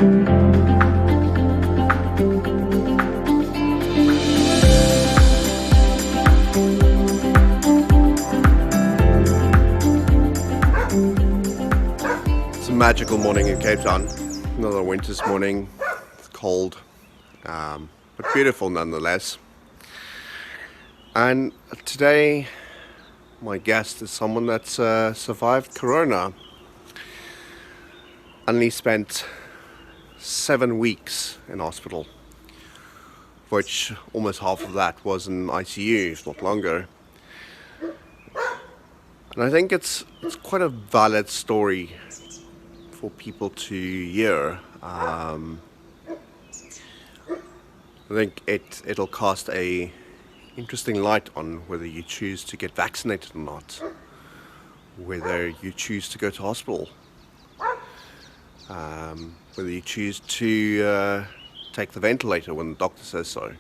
It's a magical morning in Cape Town. Another winter's morning. It's cold, but beautiful nonetheless. And today, my guest is someone that's survived Corona. Only spent 7 weeks in hospital, which almost half of that was in ICU, if not longer. And I think it's quite a valid story for people to hear. I think it'll cast a interesting light on whether you choose to get vaccinated or not, whether you choose to go to hospital, whether you choose to take the ventilator when the doctor says so.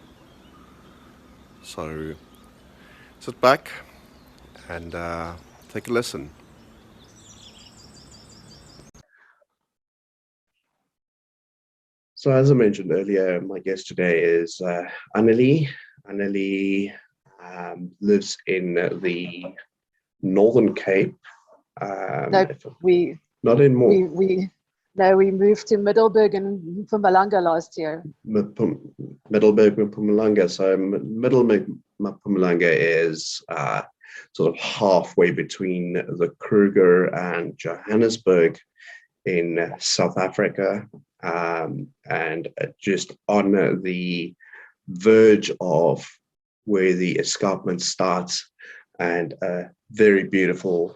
So sit back and take a listen. So as I mentioned earlier, my guest today is Annelie. Annelie lives in the Northern Cape. No, we not anymore. We moved to Middelburg and Mpumalanga last year. Middelburg and Mpumalanga. So Middelburg and Mpumalanga is sort of halfway between the Kruger and Johannesburg in South Africa, and just on the verge of where the escarpment starts, and a very beautiful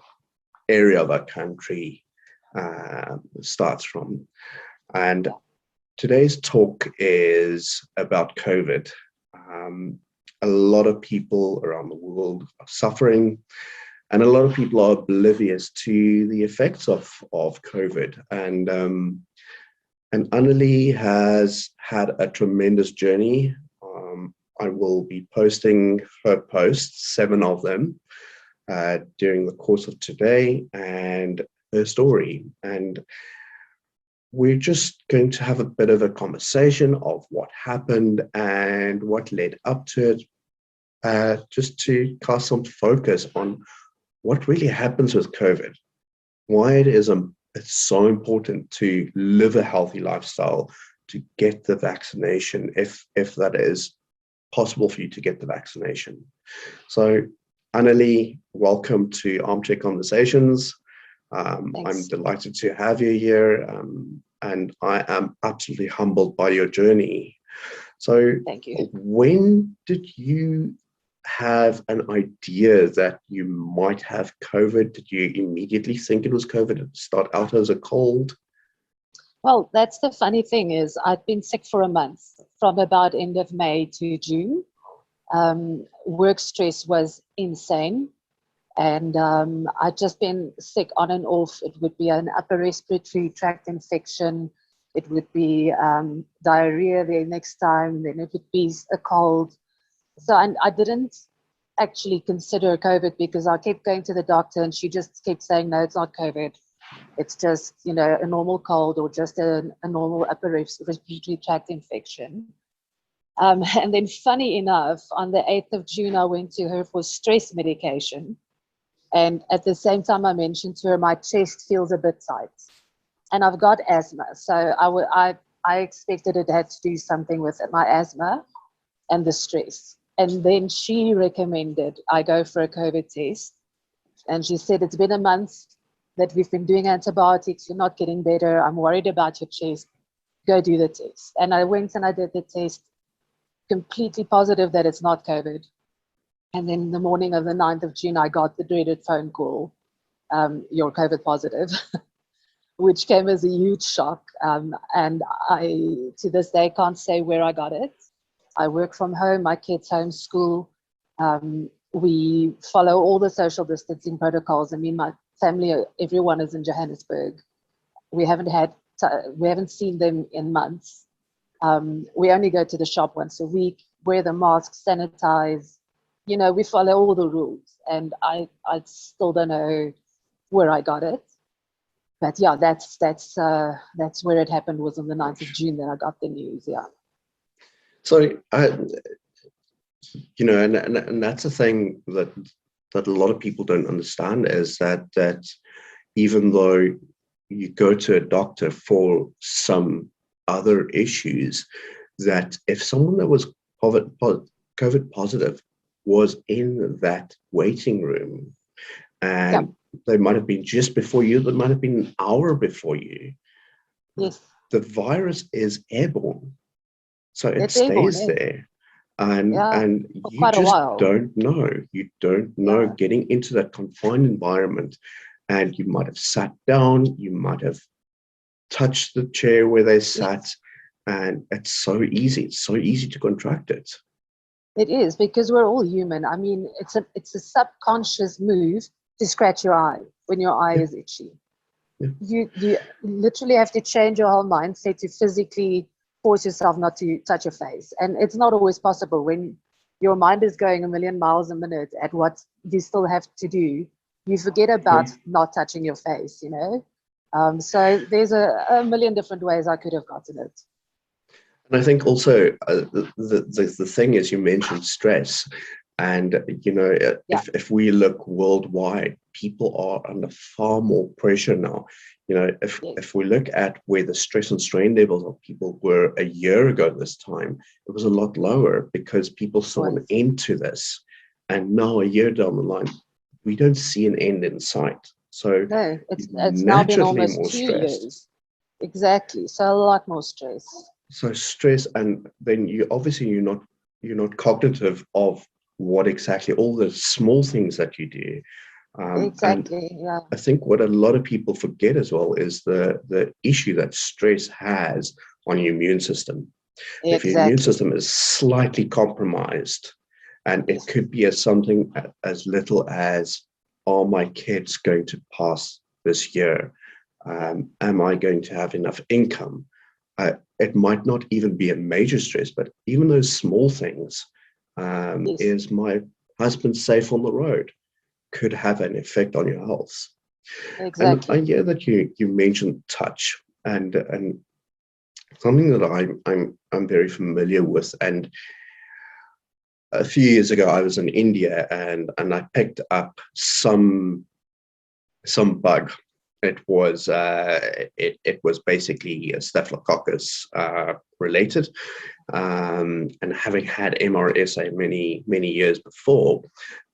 area of our country starts from. And today's talk is about COVID. A lot of people around the world are suffering, and a lot of people are oblivious to the effects of COVID. And Annelie has had a tremendous journey. I will be posting her posts, 7 of them, during the course of today, and her story. And we're just going to have a bit of a conversation of what happened and what led up to it, just to cast some focus on what really happens with COVID, why it's so important to live a healthy lifestyle, to get the vaccination, if that is possible for you to get the vaccination. So, Annelie, welcome to Armchair Conversations. I'm delighted to have you here, and I am absolutely humbled by your journey. So, thank you. When did you have an idea that you might have COVID? Did you immediately think it was COVID? Did it start out as a cold? Well, that's the funny thing is I've been sick for a month, from about end of May to June. Work stress was insane, and I'd just been sick on and off. It would be an upper respiratory tract infection. It would be diarrhea the next time, then it would be a cold. So I didn't actually consider COVID, because I kept going to the doctor and she just kept saying, no, it's not COVID. It's just, a normal cold, or just a normal upper respiratory tract infection. And then funny enough, on the 8th of June, I went to her for stress medication. And at the same time, I mentioned to her, my chest feels a bit tight. And I've got asthma. So I expected it had to do something with my asthma and the stress. And then she recommended I go for a COVID test. And she said, it's been a month that we've been doing antibiotics. You're not getting better. I'm worried about your chest. Go do the test. And I went and I did the test, completely positive that it's not COVID. And then the morning of the 9th of June, I got the dreaded phone call, you're COVID positive, which came as a huge shock. And I, to this day, can't say where I got it. I work from home, my kids homeschool. We follow all the social distancing protocols. I mean, my family, everyone is in Johannesburg. We haven't seen them in months. We only go to the shop once a week, wear the mask, sanitize. We follow all the rules. And I still don't know where I got it. But yeah, that's where it happened, was on the 9th of June that I got the news. Yeah. So, and that's a thing that a lot of people don't understand, is that even though you go to a doctor for some other issues, that if someone that was COVID positive was in that waiting room, and they might have been just before you, they might have been an hour before you, Yes. the virus is airborne. So it It's airborne, stays yes. there. And For you quite a just while. don't know. You don't know Yeah. getting into that confined environment. And you might have sat down, you might have touched the chair where they sat, and it's so easy. It's so easy to contract it. It is, because we're all human. I mean, it's a subconscious move to scratch your eye when your eye is itchy. Yeah. You literally have to change your whole mindset to physically force yourself not to touch your face. And it's not always possible when your mind is going a million miles a minute at what you still have to do. You forget about not touching your face, you know? So there's a million different ways I could have gotten it. And I think also the thing is, you mentioned stress, and if we look worldwide, people are under far more pressure now. If we look at where the stress and strain levels of people were a year ago this time, it was a lot lower because people saw an end to this. And now, a year down the line, we don't see an end in sight. So no, it's now been almost more 2 stressed. years. Exactly. So a lot more stress. So stress, and then you're not cognitive of what exactly all the small things that you do. Exactly. And yeah. I think what a lot of people forget as well is the issue that stress has on your immune system. Exactly. If your immune system is slightly compromised, and it could be something as little as, are my kids going to pass this year? Am I going to have enough income? It might not even be a major stress, but even those small things, is my husband safe on the road, could have an effect on your health. Exactly. And I hear that you mentioned touch, and something that I'm very familiar with. And a few years ago, I was in India, and I picked up some bug. It was basically a Staphylococcus related, and having had MRSA many years before,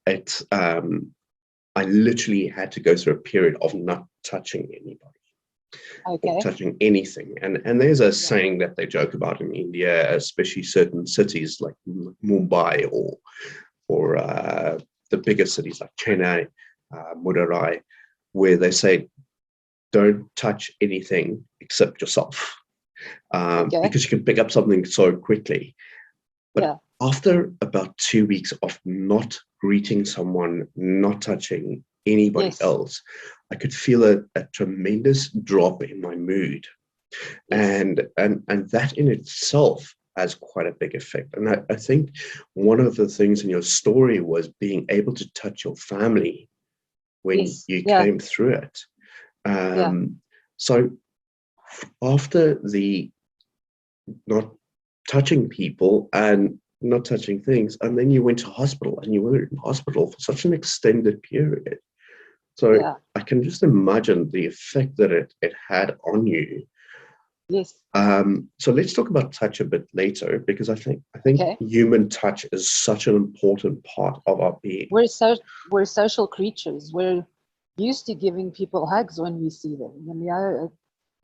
I literally had to go through a period of not touching anybody, or touching anything. And there's a saying that they joke about in India, especially certain cities like Mumbai, or the bigger cities like Chennai, Madurai, where they say, don't touch anything except yourself, because you can pick up something so quickly. But after about 2 weeks of not greeting someone, not touching anybody else, I could feel a tremendous drop in my mood. And that in itself has quite a big effect. And I think one of the things in your story was being able to touch your family when you came through it. So after the not touching people and not touching things, and then you went to hospital, and you were in hospital for such an extended period. So I can just imagine the effect that it had on you. Yes. So let's talk about touch a bit later, because I think human touch is such an important part of our being. We're social creatures. We're used to giving people hugs when we see them,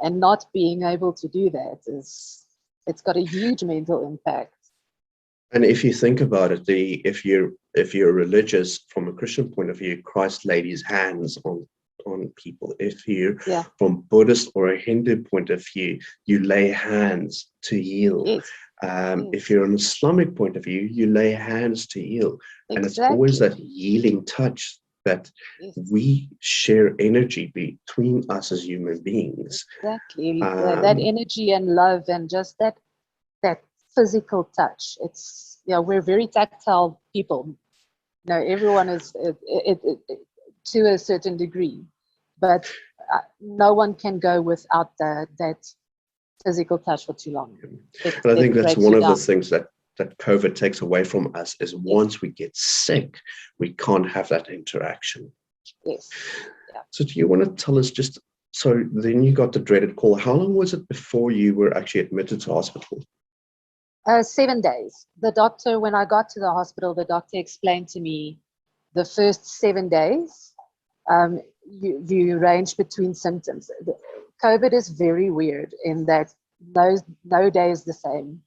and not being able to do that it's got a huge mental impact. And if you think about it, if you're religious from a Christian point of view, Christ laid his hands on people. If you from Buddhist or a Hindu point of view, you lay hands to heal. If you're an Islamic point of view, you lay hands to heal. And it's always that healing touch, that we share energy between us as human beings. Exactly. That energy and love, and just that physical touch. It's we're very tactile people. Everyone is to a certain degree, but no one can go without that physical touch for too long. And I think that's breaks one you of the down. things that COVID takes away from us is once we get sick, we can't have that interaction. Yes. Yeah. So do you want to tell us just, so then you got the dreaded call. How long was it before you were actually admitted to hospital? 7 days. The doctor, when I got to the hospital, the doctor explained to me the first 7 days, you range between symptoms. COVID is very weird in that no day is the same.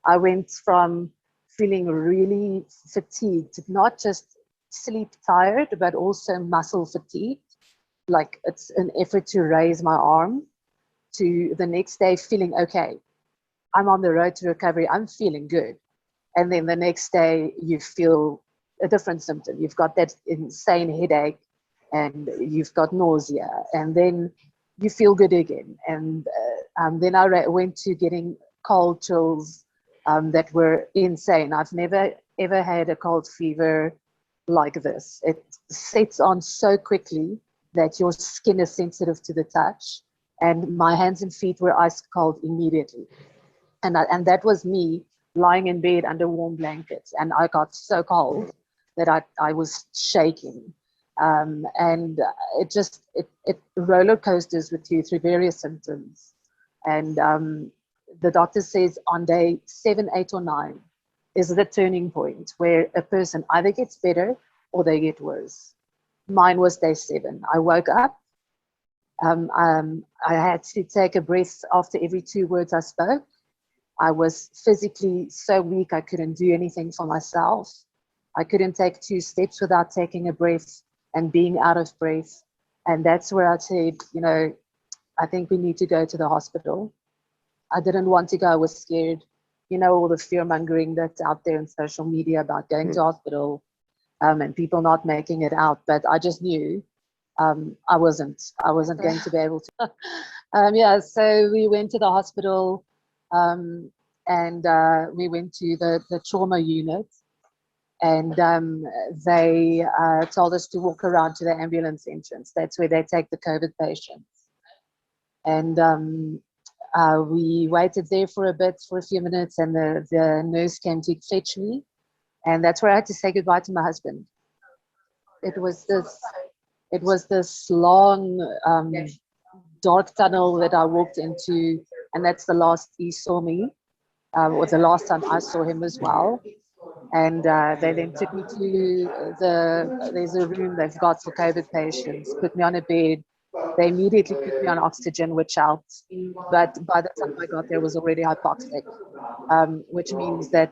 I went from feeling really fatigued, not just sleep tired, but also muscle fatigued. Like it's an effort to raise my arm, to the next day feeling okay. I'm on the road to recovery. I'm feeling good. And then the next day you feel a different symptom. You've got that insane headache and you've got nausea, and then you feel good again. And then I went to getting cold chills that were insane. I've never ever had a cold fever like this. It sets on so quickly that your skin is sensitive to the touch, and my hands and feet were ice cold immediately. And that was me lying in bed under warm blankets, and I got so cold that I was shaking. And it roller coasters with you through various symptoms. And the doctor says on day 7, 8, or 9 is the turning point where a person either gets better or they get worse. Mine was day 7. I woke up. I had to take a breath after every 2 words I spoke. I was physically so weak, I couldn't do anything for myself. I couldn't take 2 steps without taking a breath and being out of breath. And that's where I said, I think we need to go to the hospital. I didn't want to go. I was scared. All the fear mongering that's out there in social media about going to hospital and people not making it out. But I just knew I wasn't going to be able to. So we went to the hospital and we went to the trauma unit. And they told us to walk around to the ambulance entrance. That's where they take the COVID patients. And we waited there for a few minutes, and the nurse came to fetch me. And that's where I had to say goodbye to my husband. It was this long, dark tunnel that I walked into, and that's the last he saw me, or the last time I saw him as well. And they then took me to there's a room they've got for COVID patients, put me on a bed. They immediately put me on oxygen, which helped. But by the time I got there, it was already hypoxic, which means that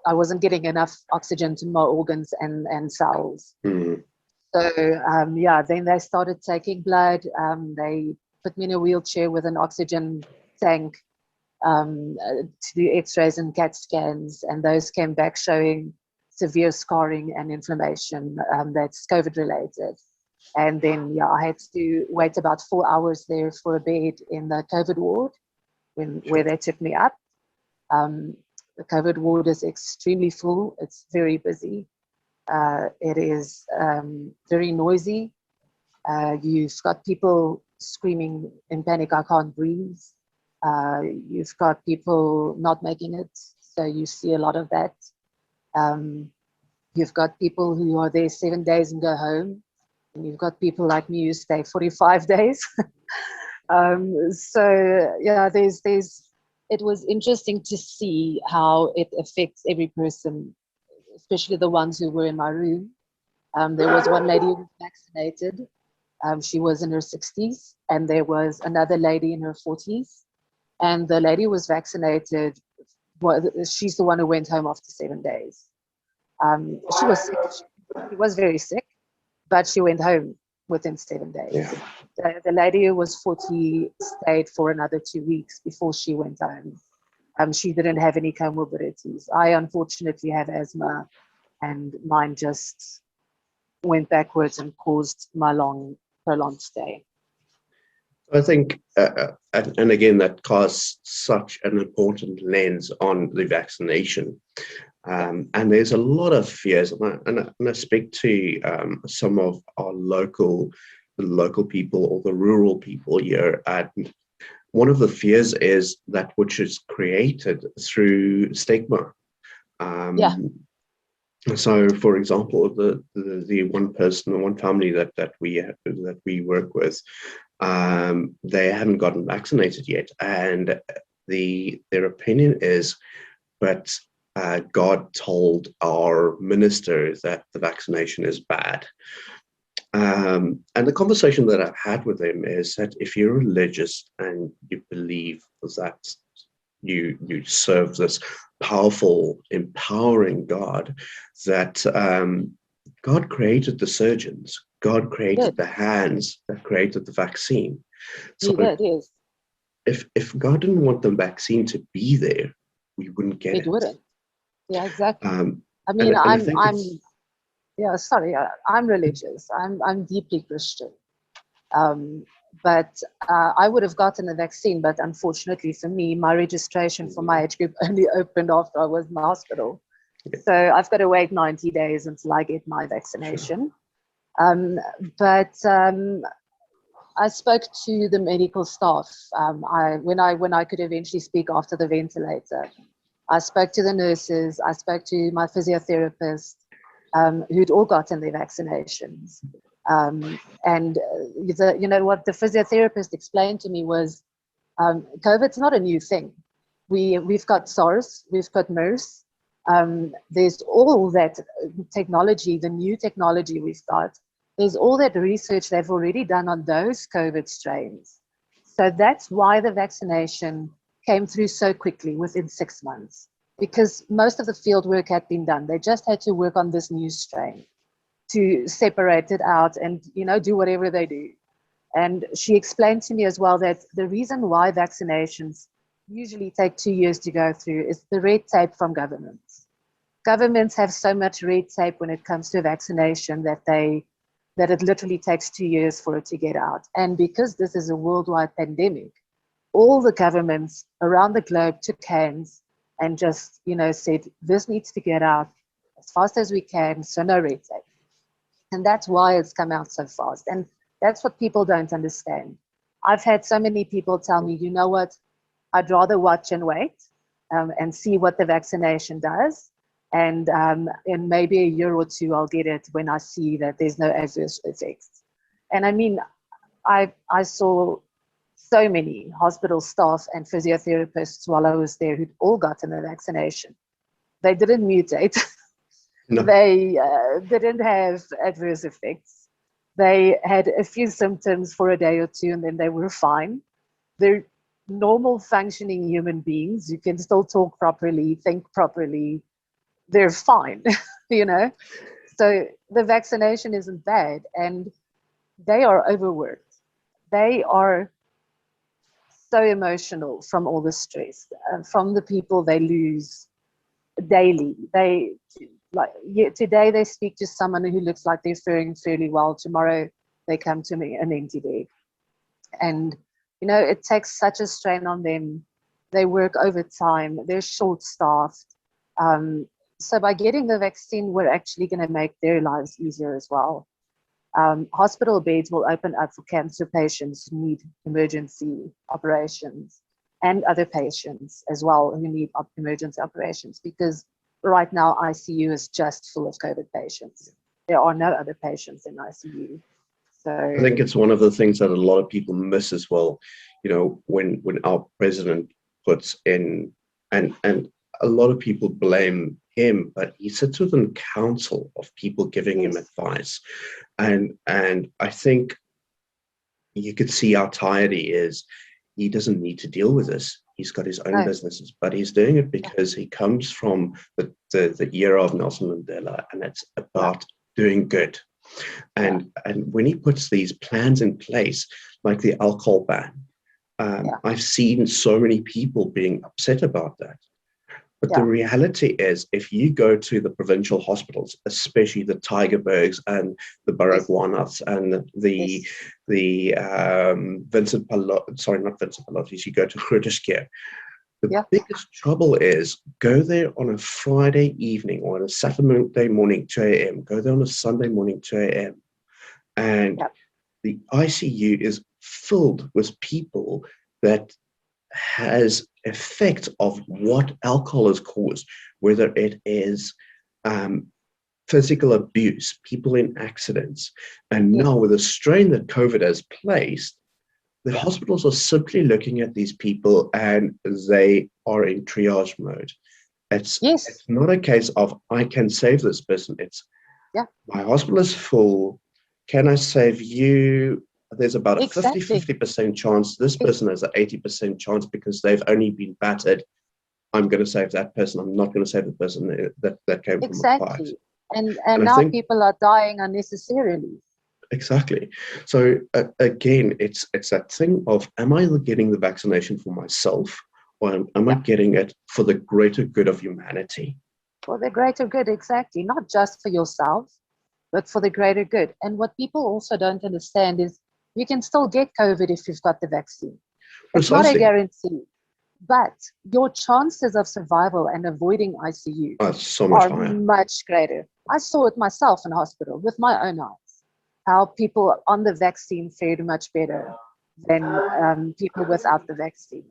I wasn't getting enough oxygen to my organs and cells. Mm. So, then they started taking blood. They put me in a wheelchair with an oxygen tank to do x-rays and CAT scans, and those came back showing severe scarring and inflammation that's COVID related. And then I had to wait about 4 hours there for a bed in the COVID ward where they took me up. The COVID ward is extremely full. It's very busy. It is very noisy. You've got people screaming in panic, I can't breathe. You've got people not making it, so you see a lot of that. You've got people who are there 7 days and go home, and you've got people like me who stay 45 days. It was interesting to see how it affects every person, especially the ones who were in my room. There was one lady who was vaccinated. She was in her 60s, and there was another lady in her 40s. And the lady who was vaccinated, she's the one who went home after 7 days. She was sick. She was very sick, but she went home within 7 days. Yeah. The lady who was 40 stayed for another 2 weeks before she went home. She didn't have any comorbidities. I unfortunately have asthma, and mine just went backwards and caused my prolonged stay. I think, and again, that casts such an important lens on the vaccination. And there's a lot of fears, and I speak to some of our local the local people or the rural people here. And one of the fears is that which is created through stigma. Yeah. So, for example, the one person, the one family that we work with, they haven't gotten vaccinated yet, and their opinion is, but God told our minister that the vaccination is bad. And the conversation that I've had with them is that if you're religious and you believe that you serve this powerful, empowering God, that God created the surgeons, God created the hands that created the vaccine. So He did, yes. if God didn't want the vaccine to be there, we wouldn't get It it. wouldn't. Yeah, exactly. I And mean, I think yeah, sorry, I'm religious. I'm deeply Christian. But I would have gotten the vaccine, but unfortunately for me, my registration for my age group only opened after I was in the hospital. So I've got to wait 90 days until I get my vaccination. But I spoke to the medical staff when I could eventually speak after the ventilator. I spoke to the nurses. I spoke to my physiotherapist, who'd all gotten their vaccinations. And you know what the physiotherapist explained to me was, COVID's not a new thing. We've got SARS, we've got MERS. There's all that technology, the new technology we've got. There's all that research they've already done on those COVID strains. So that's why the vaccination came through so quickly within 6 months, because most of the field work had been done. They just had to work on this new strain to separate it out and, you know, do whatever they do. And she explained to me as well that the reason why vaccinations usually take 2 years to go through is the red tape from governments. Governments have so much red tape when it comes to vaccination that it literally takes 2 years for it to get out. And because this is a worldwide pandemic, all the governments around the globe took hands and just, you know, said, this needs to get out as fast as we can, so no red tape. And that's why it's come out so fast. And that's what people don't understand. I've had so many people tell me, you know what, I'd rather watch and wait and see what the vaccination does. And in maybe a year or two, I'll get it when I see that there's no adverse effects. And I mean, I saw so many hospital staff and physiotherapists while I was there who'd all gotten the vaccination. They didn't mutate. no. They didn't have adverse effects. They had a few symptoms for a day or two and then they were fine. They're normal functioning human beings. You can still talk properly, think properly. They're fine, you know? So the vaccination isn't bad, and they are overworked. They are so emotional from all the stress, from the people they lose daily. Today they speak to someone who looks like they're faring fairly well. Tomorrow they come to me an empty bed. And, you know, it takes such a strain on them. They work overtime. They're short-staffed. So by getting the vaccine, we're actually going to make their lives easier as well. Hospital beds will open up for cancer patients who need emergency operations and other patients as well who need emergency operations, because right now ICU is just full of COVID patients. There are no other patients in ICU. So I think it's one of the things that a lot of people miss as well. You know, when our president puts in, and a lot of people blame him, but he sits within a council of people giving him advice. And I think you could see how tired he is. He doesn't need to deal with this. He's got his own businesses, but he's doing it because he comes from the era of Nelson Mandela, and it's about doing good. And when he puts these plans in place, like the alcohol ban, I've seen so many people being upset about that. But the reality is, if you go to the provincial hospitals, especially the Tygerbergs and the Baragwanaths and the Vincent Pallotti, sorry, not Vincent Pallotti, you go to Groote Schuur. The biggest trouble is go there on a Friday evening or on a Saturday morning, 2 a.m. Go there on a Sunday morning, 2 a.m. And the ICU is filled with people that has effect of what alcohol has caused, whether it is physical abuse, people in accidents. And Yes. now with the strain that COVID has placed, the hospitals are simply looking at these people and they are in triage mode. It's Yes. not a case of I can save this person. It's Yeah. my hospital is full. Can I save you? There's about a Exactly. 50% chance. This person has an 80% chance because they've only been battered. I'm going to save that person. I'm not going to save the person that came from a fight. Exactly. And And I now think people are dying unnecessarily. exactly. So again, it's that thing of, am I getting the vaccination for myself, or am I Yeah. getting it for the greater good of humanity? For the greater good, exactly. Not just for yourself, but for the greater good. And what people also don't understand is you can still get COVID if you've got the vaccine. It's not a Precisely. guarantee, but your chances of survival and avoiding ICU Oh, it's so much are higher. much greater. I saw it myself in hospital with my own eyes, how people on the vaccine fared much better than people without the vaccine.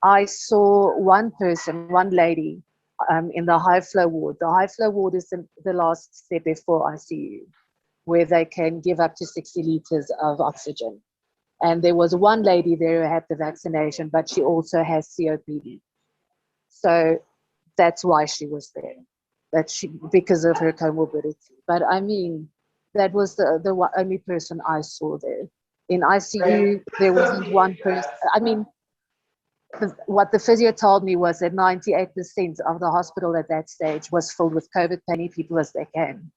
I saw one person, one lady, in the high flow ward. The high flow ward is the last step before ICU, where they can give up to 60 liters of oxygen. And there was one lady there who had the vaccination, but she also has COPD. So that's why she was there, because of her comorbidity. But I mean, that was the only person I saw there. In ICU, there wasn't one person. I mean, what the physio told me was that 98% of the hospital at that stage was filled with COVID, many people as they can.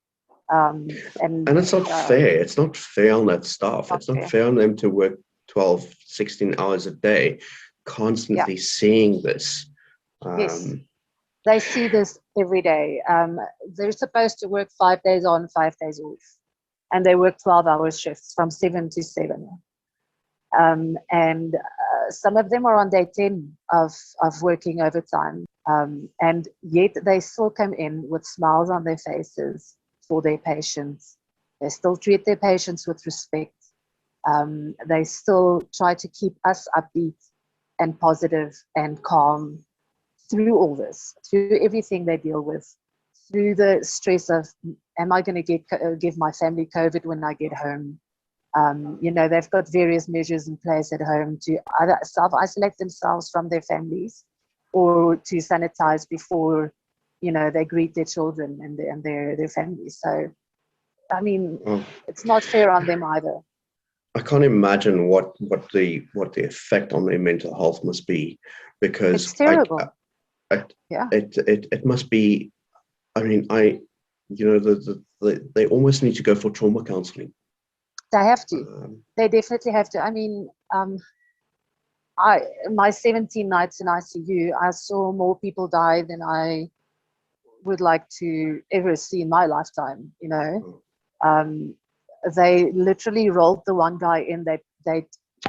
And And it's not fair. It's not fair on that staff. not It's not fair. fair on them to work 12, 16 hours a day, Yeah. constantly seeing this. Yes. They see this every day. They're supposed to work 5 days on, 5 days off, and they work 12-hour shifts from 7 to 7. And some of them are on day 10 of working overtime. And yet they still come in with smiles on their faces for their patients. They still treat their patients with respect. They still try to keep us upbeat and positive and calm through all this, through everything they deal with, through the stress of, am I going to give my family COVID when I get home? They've got various measures in place at home to either self-isolate themselves from their families or to sanitize before, they greet their children and their families. So, I mean, it's not fair on them either. I can't imagine what the effect on their mental health must be, because It's terrible. it must be. I mean, they almost need to go for trauma counseling. They have to. They definitely have to. I mean, my 17 nights in ICU, I saw more people die than I would like to ever see in my lifetime. They literally rolled the one guy in. They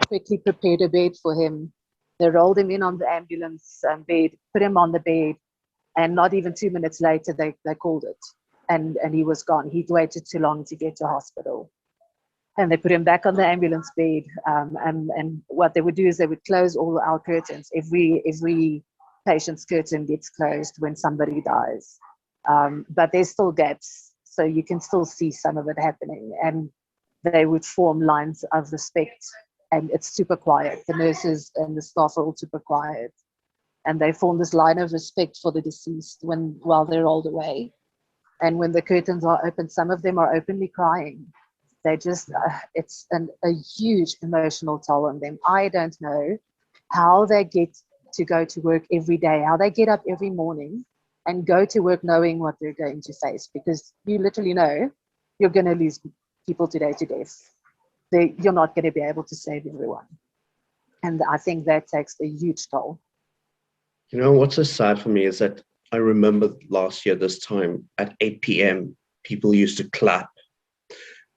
quickly prepared a bed for him. They rolled him in on the ambulance bed, put him on the bed, and not even 2 minutes later, they called it, and he was gone. He'd waited too long to get to hospital. And they put him back on the ambulance bed. And what they would do is they would close all our curtains. Every patient's curtain gets closed when somebody dies. But there's still gaps, so you can still see some of it happening. And they would form lines of respect, and it's super quiet. The nurses and the staff are all super quiet. And they form this line of respect for the deceased while they're rolled away. And when the curtains are open, some of them are openly crying. They just, it's a huge emotional toll on them. I don't know how they get to go to work every day, how they get up every morning and go to work knowing what they're going to face, because you literally know you're going to lose people today to death. You're not going to be able to save everyone. And I think that takes a huge toll. You know, what's so sad for me is that I remember last year, this time at 8 p.m., people used to clap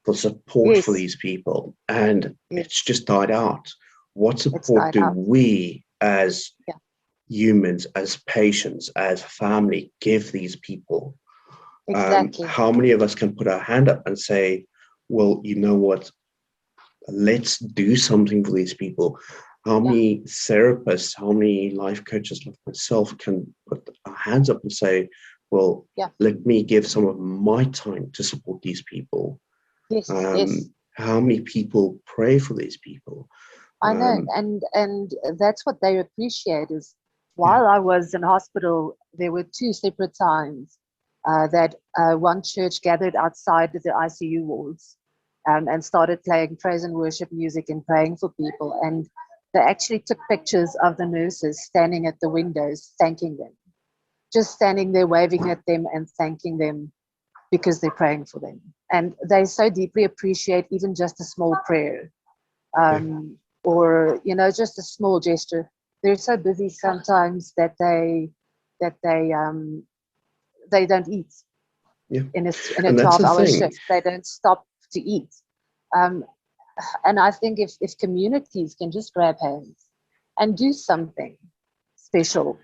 for support for these people, and it's just died out. What support do we as humans, as patients, as family give these people? Exactly. How many of us can put our hand up and say, well, you know what, let's do something for these people. How many therapists, how many life coaches like myself can put our hands up and say, well, let me give some of my time to support these people. Yes, yes. How many people pray for these people? I know, and that's what they appreciate is while I was in hospital, there were 2 separate times that one church gathered outside the ICU wards and started playing praise and worship music and praying for people. And they actually took pictures of the nurses standing at the windows, thanking them, just standing there waving at them and thanking them because they're praying for them. And they so deeply appreciate even just a small prayer. Or just a small gesture. They're so busy sometimes that they don't eat in a And that's the 12-hour thing. shift. They don't stop to eat. And I think if communities can just grab hands and do something special,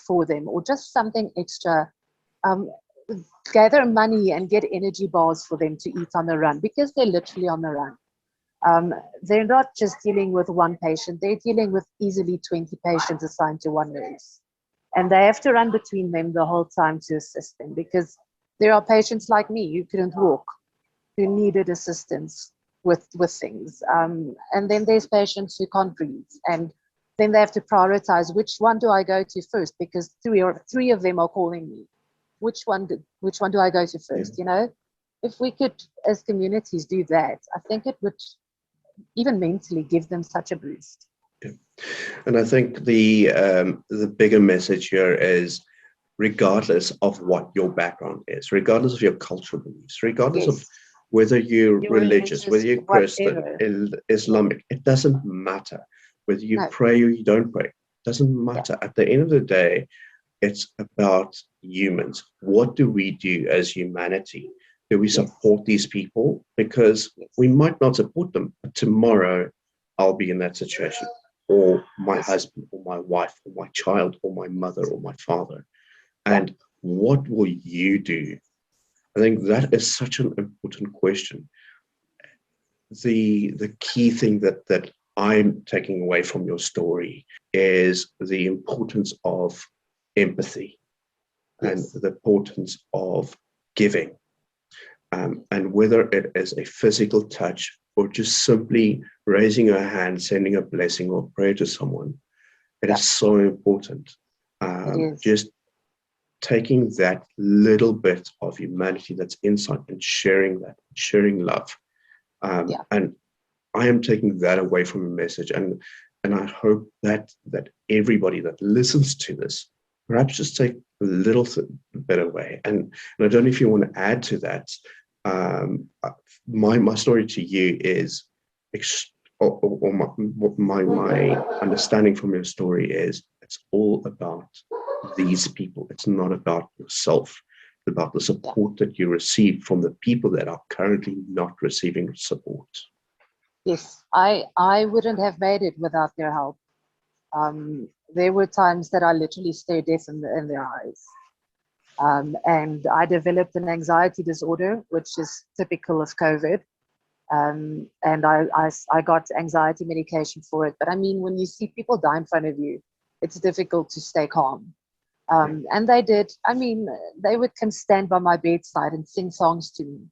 for them, or just something extra, gather money and get energy bars for them to eat on the run, because they're literally on the run. They're not just dealing with one patient, they're dealing with easily 20 patients assigned to one nurse. And they have to run between them the whole time to assist them, because there are patients like me who couldn't walk, who needed assistance with things. And then there's patients who can't breathe. And then they have to prioritize, which one do I go to first? Because three of them are calling me. Which one do I go to first? If we could, as communities, do that, I think it would even mentally give them such a boost. And I think the bigger message here is, regardless of what your background is, regardless of your cultural beliefs, regardless of whether you're religious, whether you're Christian, Islamic, it doesn't matter. Whether you pray or you don't pray, it doesn't matter. At the end of the day, it's about humans. What do we do as humanity? Do we support these people? Because we might not support them, but tomorrow I'll be in that situation, or my husband, or my wife, or my child, or my mother, or my father. And what will you do? I think that is such an important question. The key thing that I'm taking away from your story is the importance of empathy and the importance of giving. And whether it is a physical touch or just simply raising a hand, sending a blessing or prayer to someone, it is so important. Just taking that little bit of humanity that's inside and sharing love. And I am taking that away from the message. And I hope that everybody that listens to this perhaps just take a little bit away. And I don't know if you want to add to that. My story to you is, my understanding from your story is, it's all about these people. It's not about yourself. It's about the support that you receive from the people that are currently not receiving support. Yes, I wouldn't have made it without their help. There were times that I literally stared death in their eyes. And I developed an anxiety disorder, which is typical of COVID. And I got anxiety medication for it. But I mean, when you see people die in front of you, it's difficult to stay calm. And they did. I mean, they would come stand by my bedside and sing songs to me,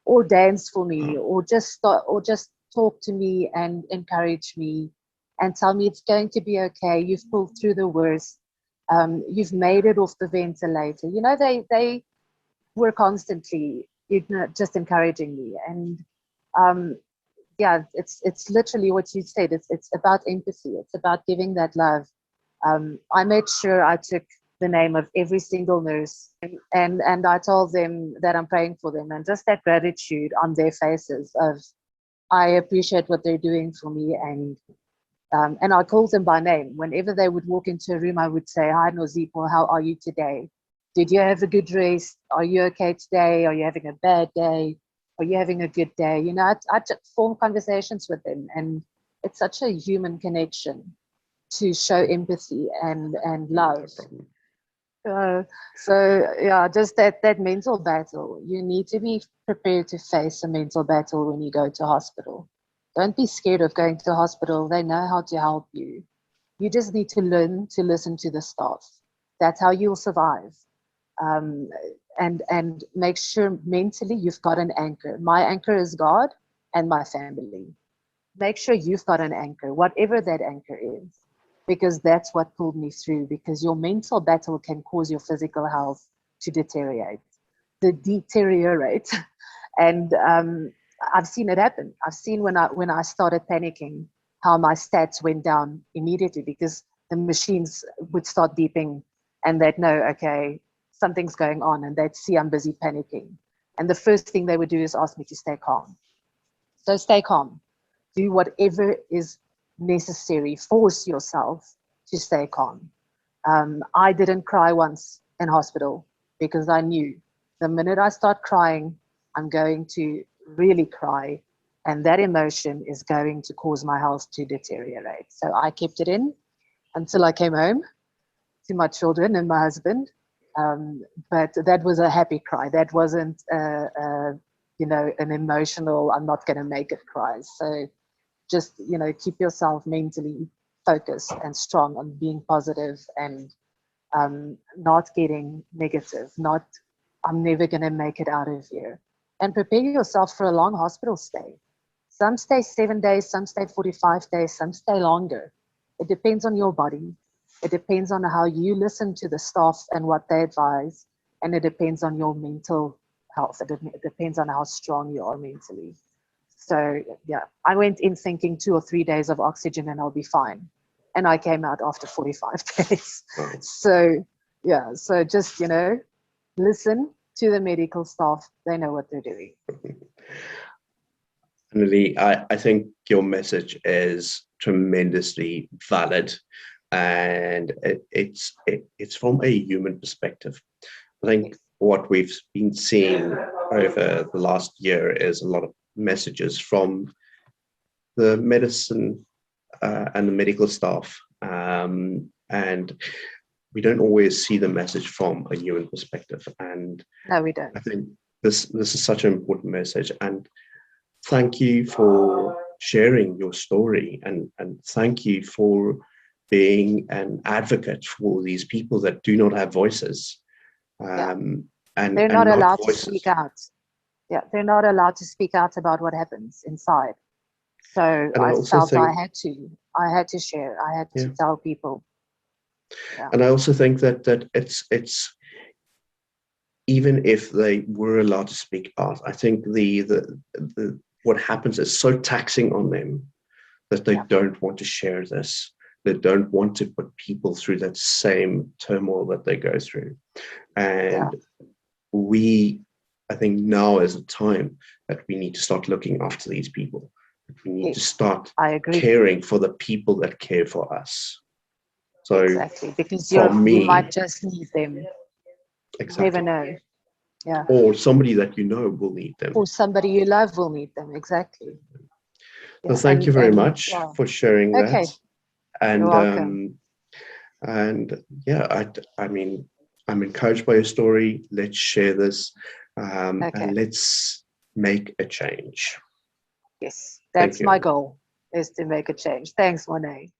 or dance for me, or just talk to me and encourage me and tell me it's going to be okay. You've pulled through the worst. You've made it off the ventilator. They were constantly, just encouraging me. And it's literally what you said. It's about empathy. It's about giving that love. I made sure I took the name of every single nurse, and I told them that I'm praying for them, and just that gratitude on their faces of, I appreciate what they're doing for me. And I called them by name. Whenever they would walk into a room, I would say, "Hi, Nozipo, how are you today? Did you have a good rest? Are you okay today? Are you having a bad day? Are you having a good day?" I form conversations with them, and it's such a human connection to show empathy and love. Just that mental battle. You need to be prepared to face a mental battle when you go to hospital. Don't be scared of going to the hospital. They know how to help you. You just need to learn to listen to the staff. That's how you'll survive. Um, and make sure mentally you've got an anchor. My anchor is God and my family. Make sure you've got an anchor, whatever that anchor is, because that's what pulled me through. Because your mental battle can cause your physical health to deteriorate. And I've seen it happen. I've seen when I started panicking, how my stats went down immediately, because the machines would start beeping and they'd know, okay, something's going on, and they'd see I'm busy panicking. And the first thing they would do is ask me to stay calm. So stay calm. Do whatever is necessary. Force yourself to stay calm. I didn't cry once in hospital, because I knew the minute I start crying, I'm going to really cry, and that emotion is going to cause my health to deteriorate. So I kept it in until I came home to my children and my husband. But that was a happy cry. That wasn't, an emotional, I'm not going to make it cry. So just, keep yourself mentally focused and strong on being positive, and not getting negative, not, I'm never going to make it out of here. And prepare yourself for a long hospital stay. Some stay 7 days, some stay 45 days, some stay longer. It depends on your body. It depends on how you listen to the staff and what they advise. And it depends on your mental health. It depends on how strong you are mentally. So yeah, I went in thinking 2 or 3 days of oxygen and I'll be fine. And I came out after 45 days. So yeah, so just, listen to the medical staff. They know what they're doing. Annelie, I think your message is tremendously valid, and it's from a human perspective. I think what we've been seeing over the last year is a lot of messages from the medicine and the medical staff, and we don't always see the message from a human perspective. And no, we don't. I think this is such an important message. And thank you for sharing your story, and thank you for being an advocate for these people that do not have voices. And they're not allowed to voices. speak out. Yeah, they're not allowed to speak out about what happens inside. So I felt I had to share. I had to tell people. Yeah. And I also think that it's even if they were allowed to speak out, I think the what happens is so taxing on them that they don't want to share this. They don't want to put people through that same turmoil that they go through. And I think now is a time that we need to start looking after these people. We need to start caring for the people that care for us. So exactly, because you might just need them. Exactly. You never know. Yeah. Or somebody that you know will need them. Or somebody you love will need them. Exactly. So thank you very much for sharing that. And you're welcome. And yeah, I mean, I'm encouraged by your story. Let's share this, and let's make a change. Yes, that's my goal, is to make a change. Thanks, Monet.